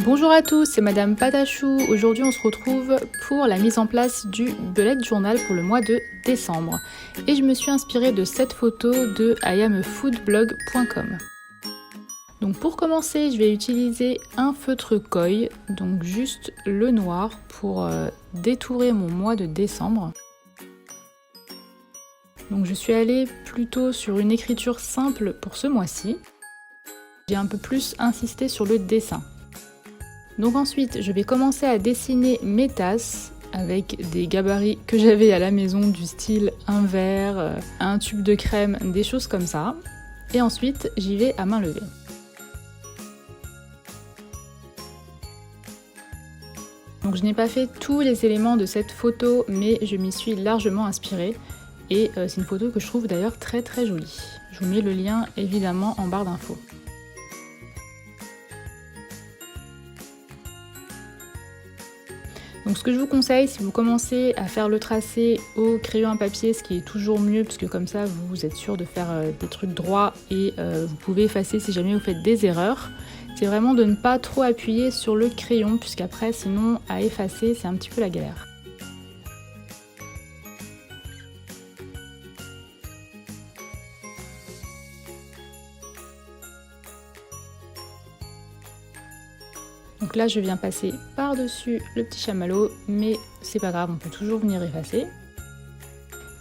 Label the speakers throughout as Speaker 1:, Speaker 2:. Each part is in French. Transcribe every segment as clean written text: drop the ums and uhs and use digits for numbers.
Speaker 1: Bonjour à tous, c'est Madame Patachou. Aujourd'hui on se retrouve pour la mise en place du bullet journal pour le mois de décembre. Et je me suis inspirée de cette photo de IamAfoodblog.com. Donc pour commencer, je vais utiliser un feutre Koi, donc juste le noir pour détourer mon mois de décembre. Donc je suis allée plutôt sur une écriture simple pour ce mois-ci. J'ai un peu plus insisté sur le dessin. Donc ensuite, je vais commencer à dessiner mes tasses avec des gabarits que j'avais à la maison du style un verre, un tube de crème, des choses comme ça. Et ensuite, j'y vais à main levée. Donc je n'ai pas fait tous les éléments de cette photo, mais je m'y suis largement inspirée. Et c'est une photo que je trouve d'ailleurs très jolie. Je vous mets le lien évidemment en barre d'infos. Donc ce que je vous conseille, si vous commencez à faire le tracé au crayon à papier, ce qui est toujours mieux, puisque comme ça vous êtes sûr de faire des trucs droits et vous pouvez effacer si jamais vous faites des erreurs, c'est vraiment de ne pas trop appuyer sur le crayon, puisqu'après sinon à effacer c'est un petit peu la galère. Donc là je viens passer par-dessus le petit chamallow, mais c'est pas grave, on peut toujours venir effacer.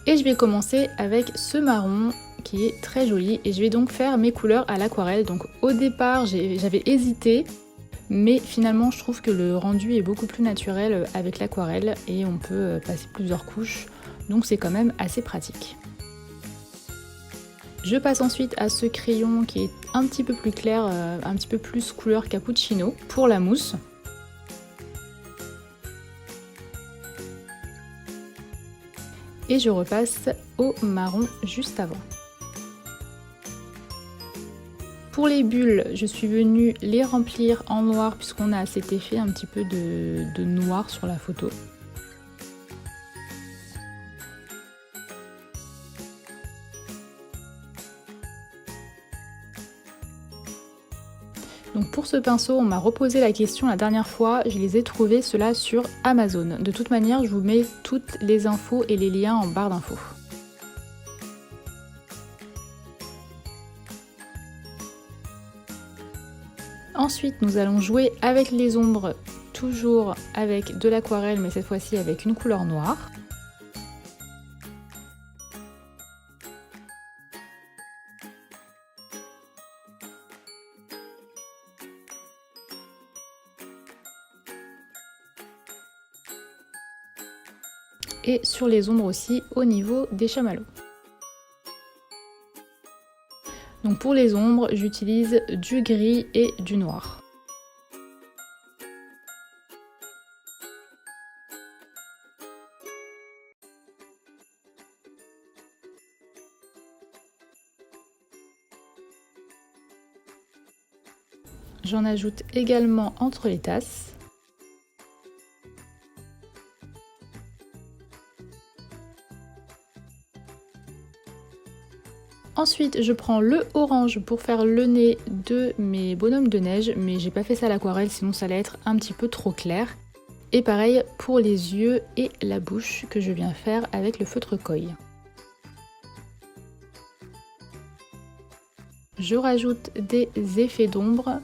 Speaker 1: Et je vais commencer avec ce marron qui est très joli et je vais donc faire mes couleurs à l'aquarelle. Donc au départ j'avais hésité, mais finalement je trouve que le rendu est beaucoup plus naturel avec l'aquarelle et on peut passer plusieurs couches, donc c'est quand même assez pratique. Je passe ensuite à ce crayon qui est un petit peu plus clair, un petit peu plus couleur cappuccino pour la mousse. Et je repasse au marron juste avant. Pour les bulles, je suis venue les remplir en noir puisqu'on a cet effet un petit peu de noir sur la photo. Donc pour ce pinceau, on m'a reposé la question la dernière fois, je les ai trouvés ceux-là sur Amazon. De toute manière, je vous mets toutes les infos et les liens en barre d'infos. Ensuite, nous allons jouer avec les ombres, toujours avec de l'aquarelle, mais cette fois-ci avec une couleur noire. Et sur les ombres aussi au niveau des chamallows. Donc pour les ombres, j'utilise du gris et du noir. J'en ajoute également entre les tasses. Ensuite, je prends le orange pour faire le nez de mes bonhommes de neige, mais j'ai pas fait ça à l'aquarelle, sinon ça allait être un petit peu trop clair. Et pareil pour les yeux et la bouche que je viens faire avec le feutre Koi. Je rajoute des effets d'ombre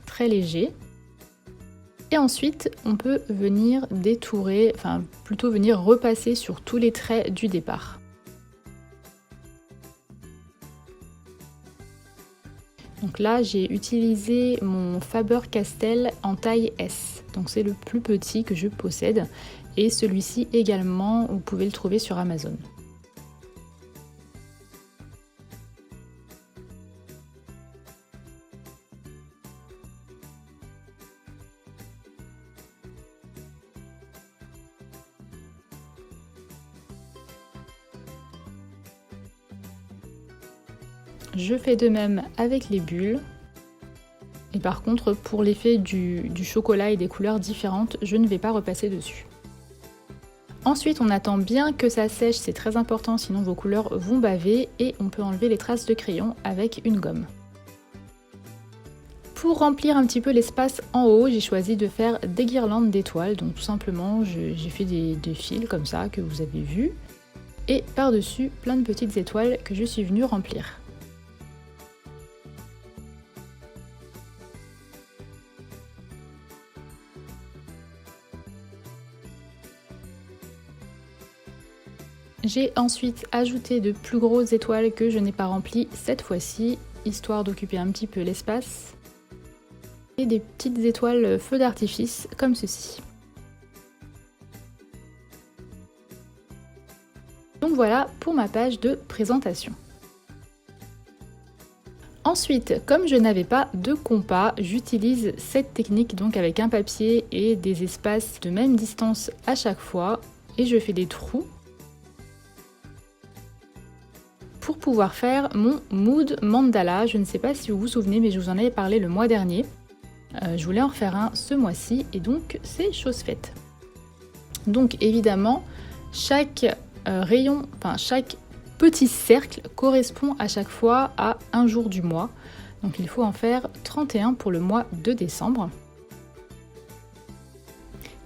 Speaker 1: très légers. Et ensuite, on peut venir détourer, enfin plutôt venir repasser sur tous les traits du départ. Donc là, j'ai utilisé mon Faber-Castell en taille S. Donc c'est le plus petit que je possède. Et celui-ci également, vous pouvez le trouver sur Amazon. Je fais de même avec les bulles. Et par contre, pour l'effet du chocolat et des couleurs différentes, je ne vais pas repasser dessus. Ensuite, on attend bien que ça sèche, c'est très important, sinon vos couleurs vont baver et on peut enlever les traces de crayon avec une gomme. Pour remplir un petit peu l'espace en haut, j'ai choisi de faire des guirlandes d'étoiles. Donc tout simplement, j'ai fait des fils comme ça que vous avez vu. Et par-dessus, plein de petites étoiles que je suis venue remplir. J'ai ensuite ajouté de plus grosses étoiles que je n'ai pas remplies cette fois-ci, histoire d'occuper un petit peu l'espace. Et des petites étoiles feux d'artifice comme ceci. Donc voilà pour ma page de présentation. Ensuite, comme je n'avais pas de compas, j'utilise cette technique donc avec un papier et des espaces de même distance à chaque fois et je fais des trous pour pouvoir faire mon mood mandala. Je ne sais pas si vous vous souvenez, mais je vous en avais parlé le mois dernier. Je voulais en refaire un ce mois-ci et donc c'est chose faite. Donc évidemment, chaque rayon, enfin chaque petit cercle correspond à chaque fois à un jour du mois. Donc il faut en faire 31 pour le mois de décembre.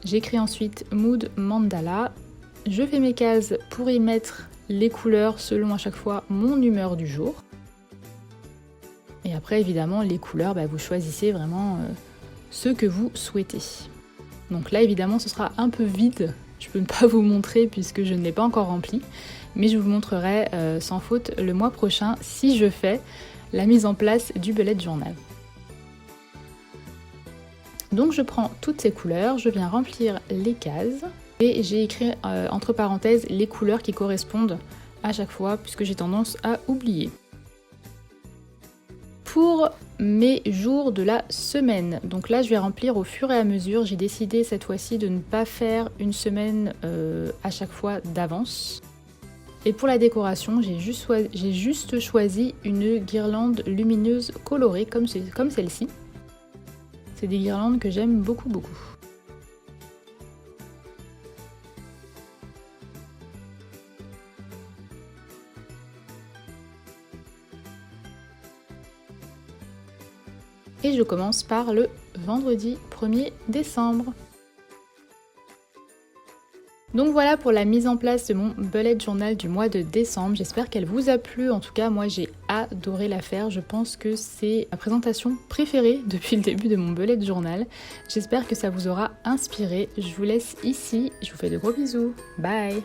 Speaker 1: J'écris ensuite mood mandala. Je fais mes cases pour y mettre les couleurs selon à chaque fois mon humeur du jour. Et après évidemment les couleurs, vous choisissez vraiment ce que vous souhaitez. Donc là évidemment ce sera un peu vide, je peux ne pas vous montrer puisque je ne l'ai pas encore rempli, mais je vous montrerai sans faute le mois prochain si je fais la mise en place du bullet journal. Donc je prends toutes ces couleurs, je viens remplir les cases. Et j'ai écrit entre parenthèses les couleurs qui correspondent à chaque fois puisque j'ai tendance à oublier. Pour mes jours de la semaine, donc là je vais remplir au fur et à mesure. J'ai décidé cette fois-ci de ne pas faire une semaine à chaque fois d'avance. Et pour la décoration, j'ai juste choisi une guirlande lumineuse colorée comme celle-ci. C'est des guirlandes que j'aime beaucoup. Et je commence par le vendredi 1er décembre. Donc voilà pour la mise en place de mon bullet journal du mois de décembre. J'espère qu'elle vous a plu. En tout cas, moi j'ai adoré la faire. Je pense que c'est ma présentation préférée depuis le début de mon bullet journal. J'espère que ça vous aura inspiré. Je vous laisse ici. Je vous fais de gros bisous. Bye!